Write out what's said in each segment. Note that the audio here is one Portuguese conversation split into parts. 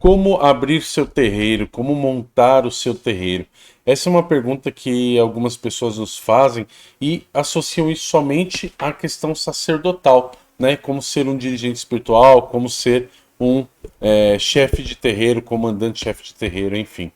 Como abrir seu terreiro? Como montar o seu terreiro? Essa é uma pergunta que algumas pessoas nos fazem e associam isso somente à questão sacerdotal, né? Como ser um dirigente espiritual, como ser um chefe de terreiro, comandante-chefe de terreiro, enfim.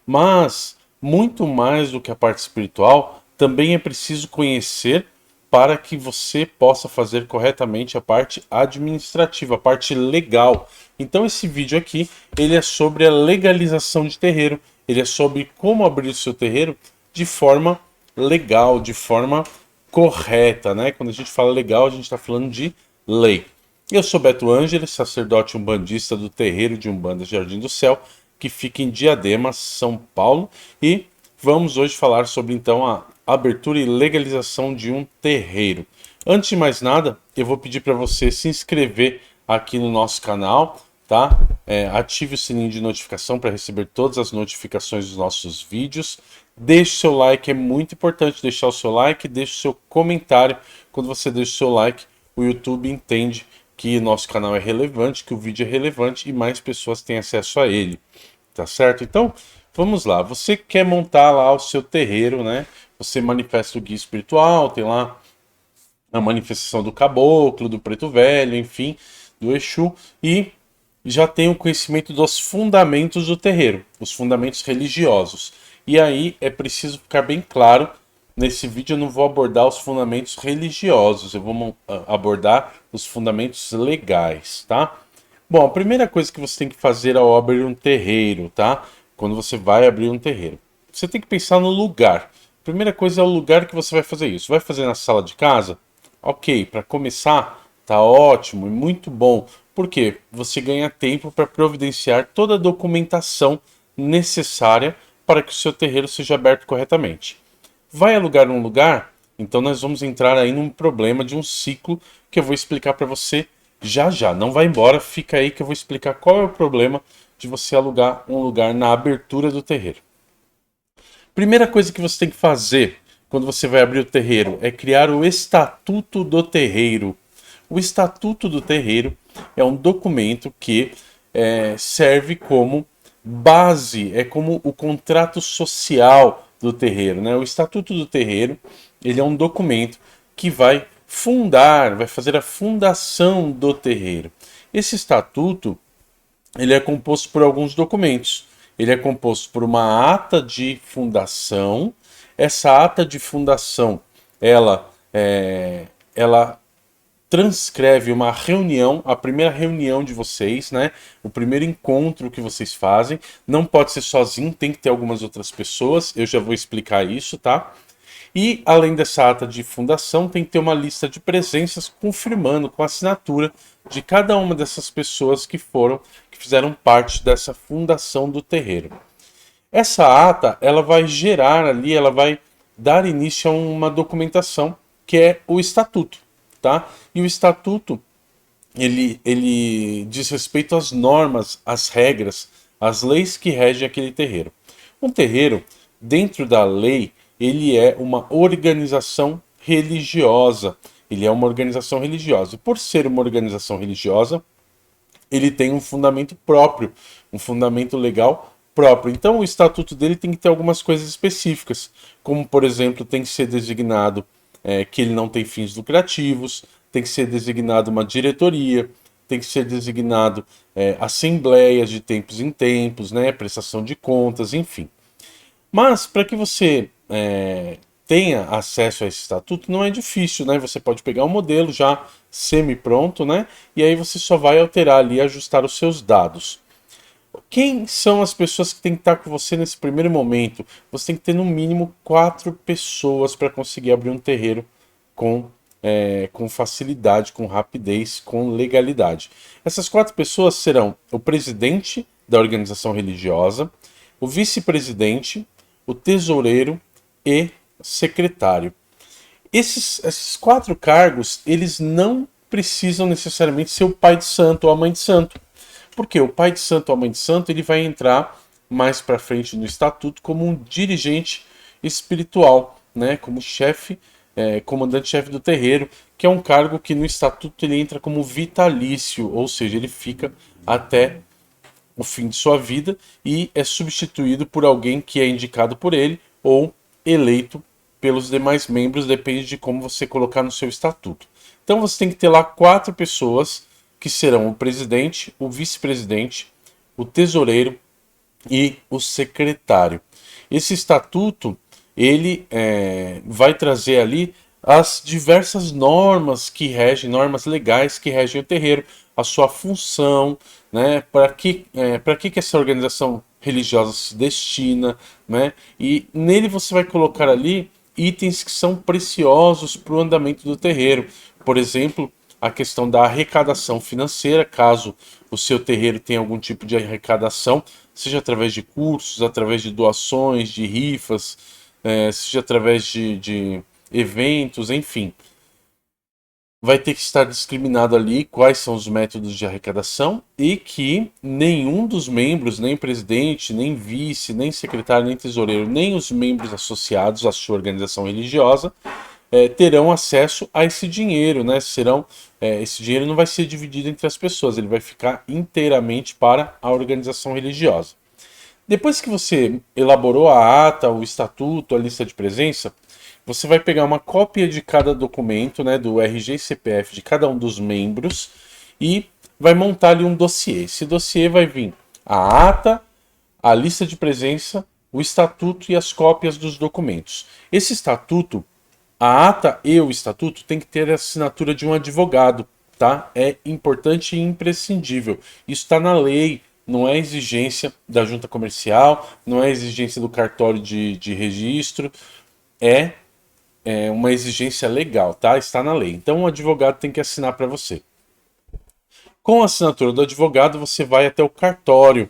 Mas, muito mais do que a parte espiritual, também é preciso conhecer para que você possa fazer corretamente a parte administrativa, a parte legal. Então esse vídeo aqui, ele é sobre a legalização de terreiro, ele é sobre como abrir o seu terreiro de forma legal, de forma correta, né? Quando a gente fala legal, a gente está falando de lei. Eu sou Beto Ângeles, sacerdote umbandista do terreiro de Umbanda Jardim do Céu, que fica em Diadema, São Paulo, e vamos hoje falar sobre então a abertura e legalização de um terreiro. Antes de mais nada, eu vou pedir para você se inscrever aqui no nosso canal, tá? Ative o sininho de notificação para receber todas as notificações dos nossos vídeos. Deixe o seu like, é muito importante deixar o seu like, deixe o seu comentário. Quando você deixa o seu like, o YouTube entende que nosso canal é relevante, que o vídeo é relevante e mais pessoas têm acesso a ele, tá certo? Então, vamos lá. Você quer montar lá o seu terreiro, né? Você manifesta o guia espiritual, tem lá a manifestação do caboclo, do preto velho, enfim, do Exu, e já tem o conhecimento dos fundamentos do terreiro, os fundamentos religiosos. E aí é preciso ficar bem claro, nesse vídeo eu não vou abordar os fundamentos religiosos, eu vou abordar os fundamentos legais, tá? Bom, a primeira coisa que você tem que fazer ao abrir um terreiro, tá? Quando você vai abrir um terreiro, você tem que pensar no lugar. Primeira coisa é o lugar que você vai fazer isso. Vai fazer na sala de casa? Ok, para começar, tá ótimo e muito bom. Por quê? Você ganha tempo para providenciar toda a documentação necessária para que o seu terreiro seja aberto corretamente. Vai alugar um lugar? Então nós vamos entrar aí num problema de um ciclo que eu vou explicar para você já já. Não vai embora, fica aí que eu vou explicar qual é o problema de você alugar um lugar na abertura do terreiro. Primeira coisa que você tem que fazer quando você vai abrir o terreiro é criar o Estatuto do Terreiro. O Estatuto do Terreiro é um documento que serve como base, é como o contrato social do terreiro, né? O Estatuto do Terreiro, ele é um documento que vai fundar, vai fazer a fundação do terreiro. Esse estatuto, ele é composto por alguns documentos. Ele é composto por uma ata de fundação. Essa ata de fundação, ela transcreve uma reunião, a primeira reunião de vocês, né? O primeiro encontro que vocês fazem. Não pode ser sozinho, tem que ter algumas outras pessoas. Eu já vou explicar isso, tá? E, além dessa ata de fundação, tem que ter uma lista de presenças confirmando com a assinatura de cada uma dessas pessoas que fizeram parte dessa fundação do terreiro. Essa ata, ela vai gerar ali, ela vai dar início a uma documentação que é o estatuto, tá? E o estatuto, ele diz respeito às normas, às regras, às leis que regem aquele terreiro. Um terreiro, dentro da lei, ele é uma organização religiosa. Ele é uma organização religiosa. E por ser uma organização religiosa, ele tem um fundamento próprio, um fundamento legal próprio. Então o estatuto dele tem que ter algumas coisas específicas, como por exemplo, tem que ser designado que ele não tem fins lucrativos, tem que ser designado uma diretoria, tem que ser designado assembleias de tempos em tempos, né, prestação de contas, enfim. Mas para que você tenha acesso a esse estatuto não é difícil, né? Você pode pegar um modelo já semi-pronto, né? E aí você só vai alterar ali e ajustar os seus dados. Quem são as pessoas que tem que estar com você nesse primeiro momento? Você tem que ter no mínimo 4 pessoas para conseguir abrir um terreiro com facilidade, com rapidez, com legalidade. Essas 4 pessoas serão o presidente da organização religiosa, o vice-presidente, o tesoureiro e secretário. Esses 4 cargos, eles não precisam necessariamente ser o pai de santo ou a mãe de santo. Porque o pai de santo ou a mãe de santo, ele vai entrar mais para frente no estatuto como um dirigente espiritual, né? Como chefe, comandante-chefe do terreiro, que é um cargo que no estatuto ele entra como vitalício, ou seja, ele fica até o fim de sua vida e é substituído por alguém que é indicado por ele ou eleito pelos demais membros, depende de como você colocar no seu estatuto. Então você tem que ter lá 4 pessoas que serão o presidente, o vice-presidente, o tesoureiro e o secretário. Esse estatuto ele vai trazer ali as diversas normas que regem, normas legais que regem o terreiro, a sua função, né, para que essa organização religiosa se destina, né, e nele você vai colocar ali itens que são preciosos para o andamento do terreiro. Por exemplo, a questão da arrecadação financeira, caso o seu terreiro tenha algum tipo de arrecadação, seja através de cursos, através de doações, de rifas, seja através de eventos, enfim. Vai ter que estar discriminado ali quais são os métodos de arrecadação e que nenhum dos membros, nem presidente, nem vice, nem secretário, nem tesoureiro, nem os membros associados à sua organização religiosa terão acesso a esse dinheiro, né? Esse dinheiro não vai ser dividido entre as pessoas, ele vai ficar inteiramente para a organização religiosa. Depois que você elaborou a ata, o estatuto, a lista de presença, você vai pegar uma cópia de cada documento, né, do RG e CPF de cada um dos membros e vai montar ali um dossiê. Esse dossiê vai vir a ata, a lista de presença, o estatuto e as cópias dos documentos. Esse estatuto, a ata e o estatuto tem que ter a assinatura de um advogado, tá? É importante e imprescindível. Isso está na lei, não é exigência da junta comercial, não é exigência do cartório de registro, é uma exigência legal, tá? Está na lei. Então o advogado tem que assinar para você. Com a assinatura do advogado, você vai até o cartório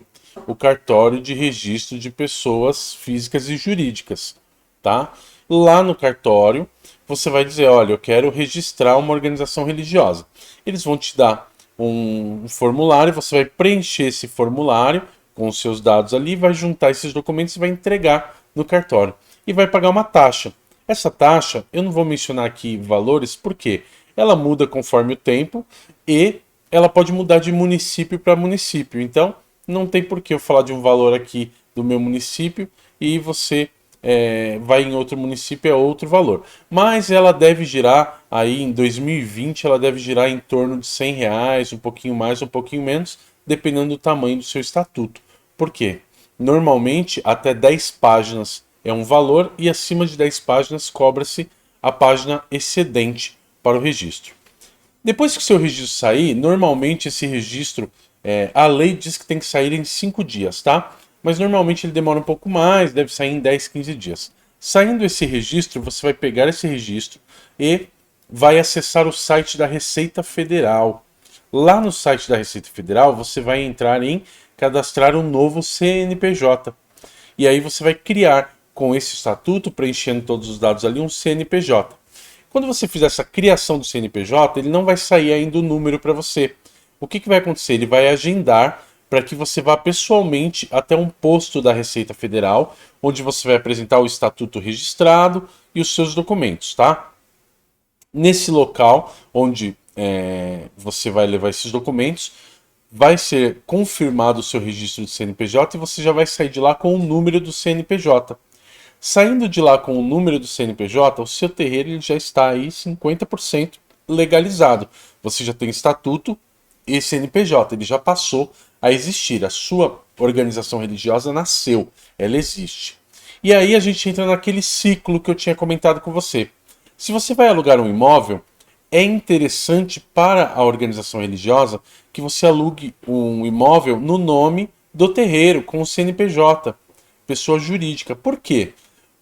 de registro de pessoas físicas e jurídicas, tá? Lá no cartório, você vai dizer, olha, eu quero registrar uma organização religiosa. Eles vão te dar um formulário, você vai preencher esse formulário com os seus dados ali, vai juntar esses documentos e vai entregar no cartório. E vai pagar uma taxa. Essa taxa, eu não vou mencionar aqui valores, porque ela muda conforme o tempo e ela pode mudar de município para município. Então, não tem por que eu falar de um valor aqui do meu município e você vai em outro município é outro valor. Mas ela deve girar, aí em 2020, ela deve girar em torno de R$ 100, um pouquinho mais, um pouquinho menos, dependendo do tamanho do seu estatuto. Por quê? Normalmente, até 10 páginas é um valor e acima de 10 páginas cobra-se a página excedente para o registro. Depois que o seu registro sair, normalmente esse registro, a lei diz que tem que sair em 5 dias, tá? Mas normalmente ele demora um pouco mais, deve sair em 10, 15 dias. Saindo esse registro, você vai pegar esse registro e vai acessar o site da Receita Federal. Lá no site da Receita Federal, você vai entrar em cadastrar um novo CNPJ. E aí você vai criar com esse estatuto, preenchendo todos os dados ali, um CNPJ. Quando você fizer essa criação do CNPJ, ele não vai sair ainda o número para você. O que vai acontecer? Ele vai agendar para que você vá pessoalmente até um posto da Receita Federal, onde você vai apresentar o estatuto registrado e os seus documentos, tá? Nesse local, onde você vai levar esses documentos, vai ser confirmado o seu registro de CNPJ e você já vai sair de lá com o número do CNPJ. Saindo de lá com o número do CNPJ, o seu terreiro ele já está aí 50% legalizado. Você já tem estatuto e CNPJ, ele já passou a existir. A sua organização religiosa nasceu, ela existe. E aí a gente entra naquele ciclo que eu tinha comentado com você. Se você vai alugar um imóvel, é interessante para a organização religiosa que você alugue um imóvel no nome do terreiro, com o CNPJ, pessoa jurídica. Por quê?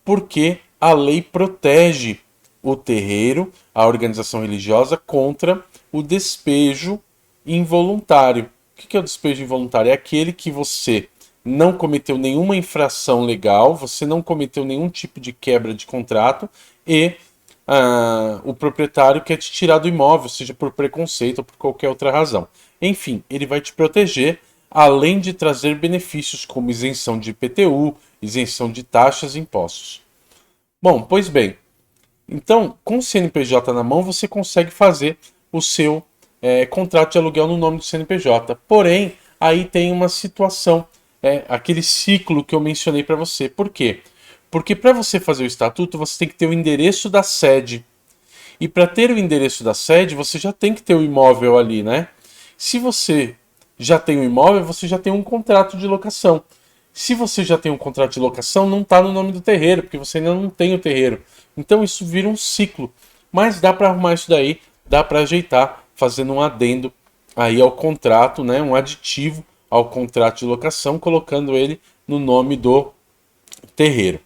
Porque a lei protege o terreiro, a organização religiosa, contra o despejo involuntário. O que é o despejo involuntário? É aquele que você não cometeu nenhuma infração legal, você não cometeu nenhum tipo de quebra de contrato e o proprietário quer te tirar do imóvel, seja por preconceito ou por qualquer outra razão. Enfim, ele vai te proteger, além de trazer benefícios como isenção de IPTU, isenção de taxas e impostos. Bom, pois bem, então com o CNPJ na mão você consegue fazer o seu contrato de aluguel no nome do CNPJ. Porém, aí tem uma situação, aquele ciclo que eu mencionei para você. Por quê? Porque para você fazer o estatuto, você tem que ter o endereço da sede. E para ter o endereço da sede, você já tem que ter o imóvel ali, né? Se você já tem o imóvel, você já tem um contrato de locação. Se você já tem um contrato de locação, não está no nome do terreiro, porque você ainda não tem o terreiro. Então isso vira um ciclo. Mas dá para arrumar isso daí, dá para ajeitar, fazendo um adendo aí ao contrato, né? Um aditivo ao contrato de locação, colocando ele no nome do terreiro.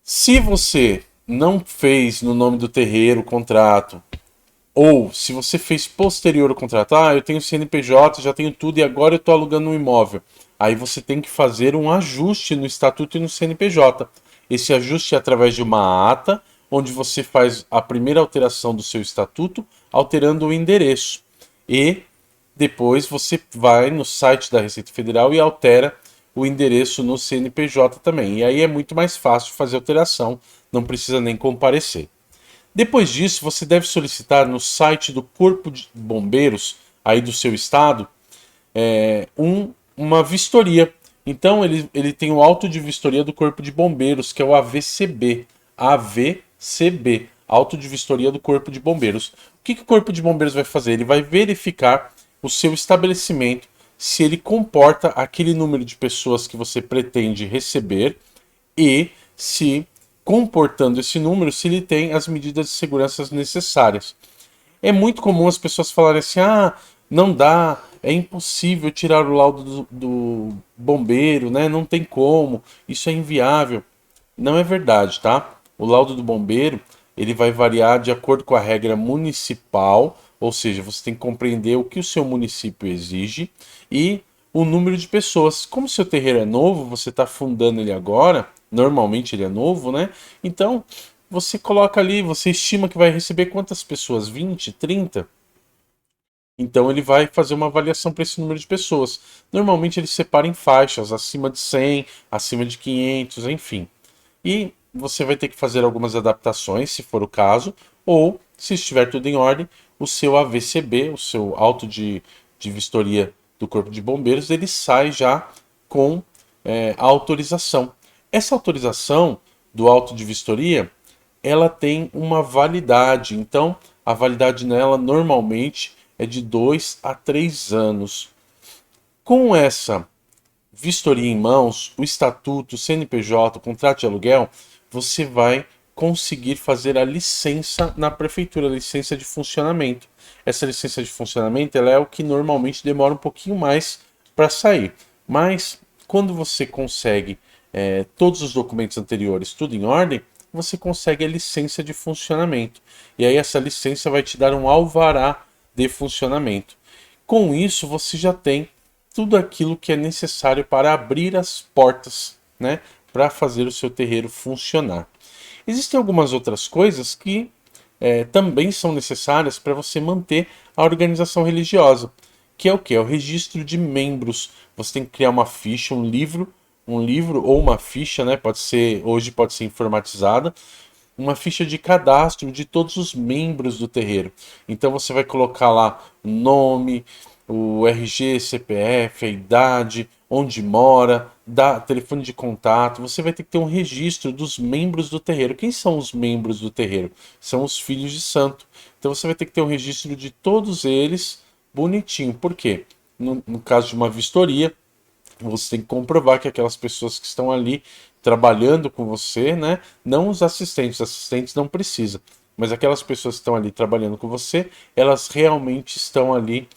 Se você não fez no nome do terreiro o contrato, ou se você fez posterior ao contrato, eu tenho CNPJ, já tenho tudo e agora eu estou alugando um imóvel. Aí você tem que fazer um ajuste no estatuto e no CNPJ. Esse ajuste é através de uma ata, onde você faz a primeira alteração do seu estatuto, alterando o endereço. E depois você vai no site da Receita Federal e altera o endereço no CNPJ também. E aí é muito mais fácil fazer alteração, não precisa nem comparecer. Depois disso, você deve solicitar no site do Corpo de Bombeiros, aí do seu estado, uma vistoria. Então, ele tem o auto de vistoria do Corpo de Bombeiros, que é o AVCB. AVCB, auto de vistoria do Corpo de Bombeiros. O que o Corpo de Bombeiros vai fazer? Ele vai verificar o seu estabelecimento, se ele comporta aquele número de pessoas que você pretende receber e se, comportando esse número, se ele tem as medidas de segurança necessárias. É muito comum as pessoas falarem assim, não dá, é impossível tirar o laudo do bombeiro, né? Não tem como, isso é inviável. Não é verdade, tá? O laudo do bombeiro, ele vai variar de acordo com a regra municipal, ou seja, você tem que compreender o que o seu município exige e o número de pessoas. Como seu terreiro é novo, você está fundando ele agora, normalmente ele é novo, né? Então, você coloca ali, você estima que vai receber quantas pessoas? 20, 30? Então ele vai fazer uma avaliação para esse número de pessoas. Normalmente ele separa em faixas, acima de 100, acima de 500, enfim. E você vai ter que fazer algumas adaptações, se for o caso, ou, se estiver tudo em ordem, o seu AVCB, o seu auto de vistoria do Corpo de Bombeiros, ele sai já com a autorização. Essa autorização do auto de vistoria, ela tem uma validade. Então, a validade nela normalmente é de 2 a 3 anos. Com essa vistoria em mãos, o estatuto, o CNPJ, o contrato de aluguel, você vai conseguir fazer a licença na prefeitura, a licença de funcionamento. Essa licença de funcionamento ela é o que normalmente demora um pouquinho mais para sair. Mas quando você consegue todos os documentos anteriores, tudo em ordem, você consegue a licença de funcionamento. E aí essa licença vai te dar um alvará de funcionamento. Com isso, você já tem tudo aquilo que é necessário para abrir as portas, né, para fazer o seu terreiro funcionar. Existem algumas outras coisas que também são necessárias para você manter a organização religiosa, que é o que? É o registro de membros. Você tem que criar uma ficha, um livro ou uma ficha, né? Hoje pode ser informatizada, uma ficha de cadastro de todos os membros do terreiro. Então você vai colocar lá o nome, o RG, CPF, a idade, onde mora, telefone de contato. Você vai ter que ter um registro dos membros do terreiro. Quem são os membros do terreiro? São os filhos de santo. Então você vai ter que ter um registro de todos eles bonitinho. Por quê? No caso de uma vistoria, você tem que comprovar que aquelas pessoas que estão ali trabalhando com você, né? Não os assistentes não precisam, mas aquelas pessoas que estão ali trabalhando com você, elas realmente estão ali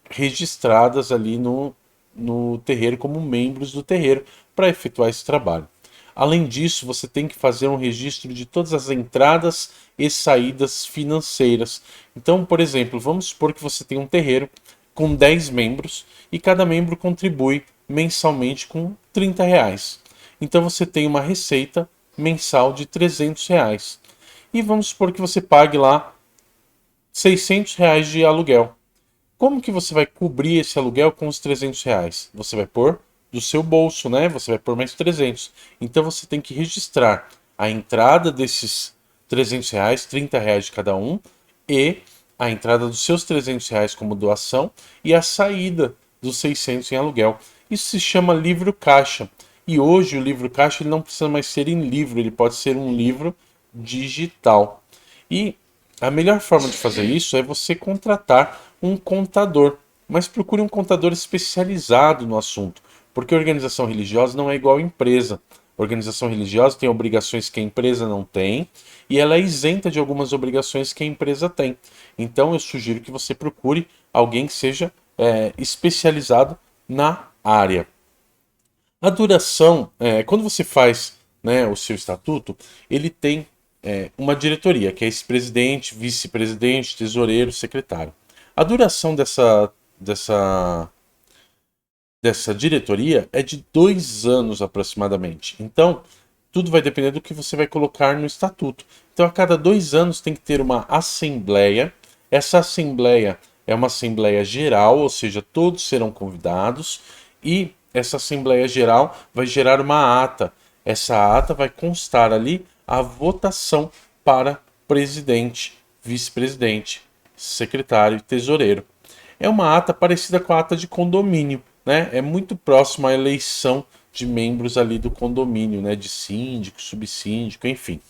registradas ali no terreiro como membros do terreiro para efetuar esse trabalho. Além disso, você tem que fazer um registro de todas as entradas e saídas financeiras. Então, por exemplo, vamos supor que você tem um terreiro com 10 membros e cada membro contribui mensalmente com R$ 30. Então você tem uma receita mensal de R$ 300. E vamos supor que você pague lá R$ 600 de aluguel. Como que você vai cobrir esse aluguel com os R$ 300? Você vai pôr do seu bolso, né? Você vai pôr mais 300. Então você tem que registrar a entrada desses R$ 300, R$ 30 de cada um, e a entrada dos seus R$ 300 como doação e a saída dos 600 em aluguel. Isso se chama livro caixa. E hoje o livro caixa ele não precisa mais ser em livro, ele pode ser um livro digital. E a melhor forma de fazer isso é você contratar um contador, mas procure um contador especializado no assunto, porque organização religiosa não é igual a empresa. Organização religiosa tem obrigações que a empresa não tem e ela é isenta de algumas obrigações que a empresa tem. Então eu sugiro que você procure alguém que seja especializado na área. A duração, quando você faz, né, o seu estatuto, ele tem uma diretoria, que é esse presidente, vice-presidente, tesoureiro, secretário. A duração dessa diretoria é de 2 anos aproximadamente. Então, tudo vai depender do que você vai colocar no estatuto. Então, a cada 2 anos tem que ter uma assembleia. Essa assembleia é uma assembleia geral, ou seja, todos serão convidados. E essa assembleia geral vai gerar uma ata. Essa ata vai constar ali a votação para presidente, vice-presidente, secretário e tesoureiro. É uma ata parecida com a ata de condomínio, né? É muito próximo à eleição de membros ali do condomínio, né? De síndico, subsíndico, enfim.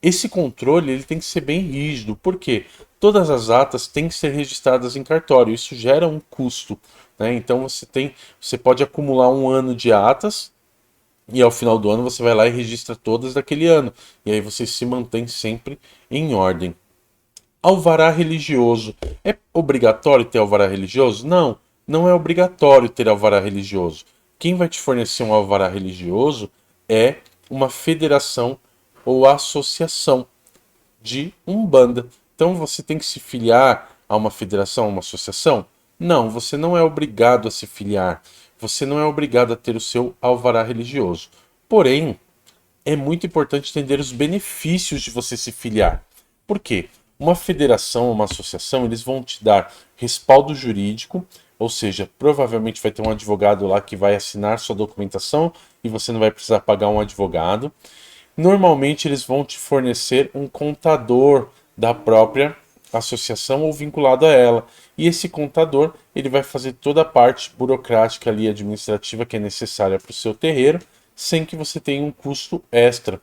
Esse controle ele tem que ser bem rígido, porque todas as atas têm que ser registradas em cartório. Isso gera um custo, né? Então você pode acumular um ano de atas e ao final do ano você vai lá e registra todas daquele ano. E aí você se mantém sempre em ordem. Alvará religioso. É obrigatório ter alvará religioso? Não, não é obrigatório ter alvará religioso. Quem vai te fornecer um alvará religioso é uma federação ou associação de Umbanda. Então você tem que se filiar a uma federação, a uma associação? Não, você não é obrigado a se filiar. Você não é obrigado a ter o seu alvará religioso. Porém, é muito importante entender os benefícios de você se filiar. Por quê? Uma federação, uma associação, eles vão te dar respaldo jurídico, ou seja, provavelmente vai ter um advogado lá que vai assinar sua documentação e você não vai precisar pagar um advogado. Normalmente eles vão te fornecer um contador da própria associação ou vinculado a ela. E esse contador, ele vai fazer toda a parte burocrática ali administrativa que é necessária para o seu terreiro, sem que você tenha um custo extra.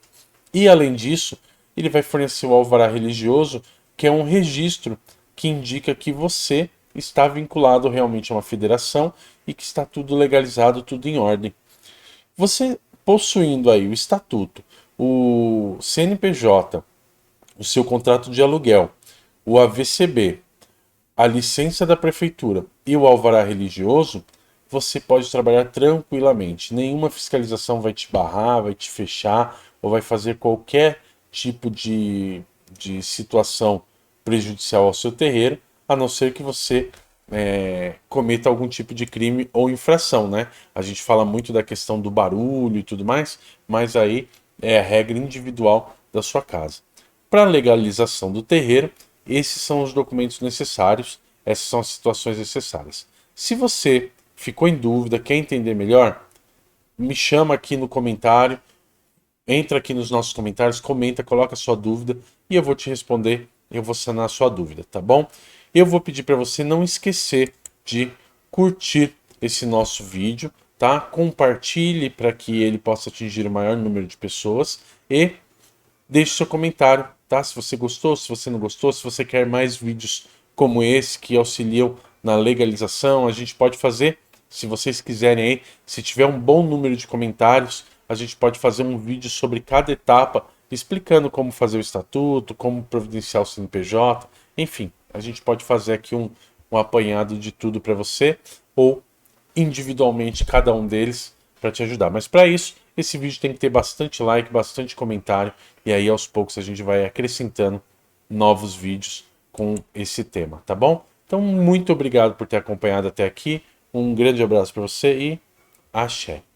E além disso, ele vai fornecer o alvará religioso, que é um registro que indica que você está vinculado realmente a uma federação e que está tudo legalizado, tudo em ordem. Você possuindo aí o estatuto, o CNPJ, o seu contrato de aluguel, o AVCB, a licença da prefeitura e o alvará religioso, você pode trabalhar tranquilamente. Nenhuma fiscalização vai te barrar, vai te fechar ou vai fazer qualquer tipo de situação prejudicial ao seu terreiro, a não ser que você cometa algum tipo de crime ou infração, né? A gente fala muito da questão do barulho e tudo mais, mas aí é a regra individual da sua casa. Para a legalização do terreiro, esses são os documentos necessários, essas são as situações necessárias. Se você ficou em dúvida, quer entender melhor, me chama aqui no comentário, entra aqui nos nossos comentários, comenta, coloca a sua dúvida e eu vou te responder, eu vou sanar a sua dúvida, tá bom? Eu vou pedir para você não esquecer de curtir esse nosso vídeo, tá? Compartilhe para que ele possa atingir o maior número de pessoas e deixe seu comentário, tá? Se você gostou, se você não gostou, se você quer mais vídeos como esse que auxiliam na legalização, a gente pode fazer, se vocês quiserem aí, se tiver um bom número de comentários, a gente pode fazer um vídeo sobre cada etapa, explicando como fazer o estatuto, como providenciar o CNPJ, enfim, a gente pode fazer aqui um apanhado de tudo para você, ou individualmente cada um deles para te ajudar. Mas para isso, esse vídeo tem que ter bastante like, bastante comentário, e aí aos poucos a gente vai acrescentando novos vídeos com esse tema, tá bom? Então, muito obrigado por ter acompanhado até aqui, um grande abraço para você e axé!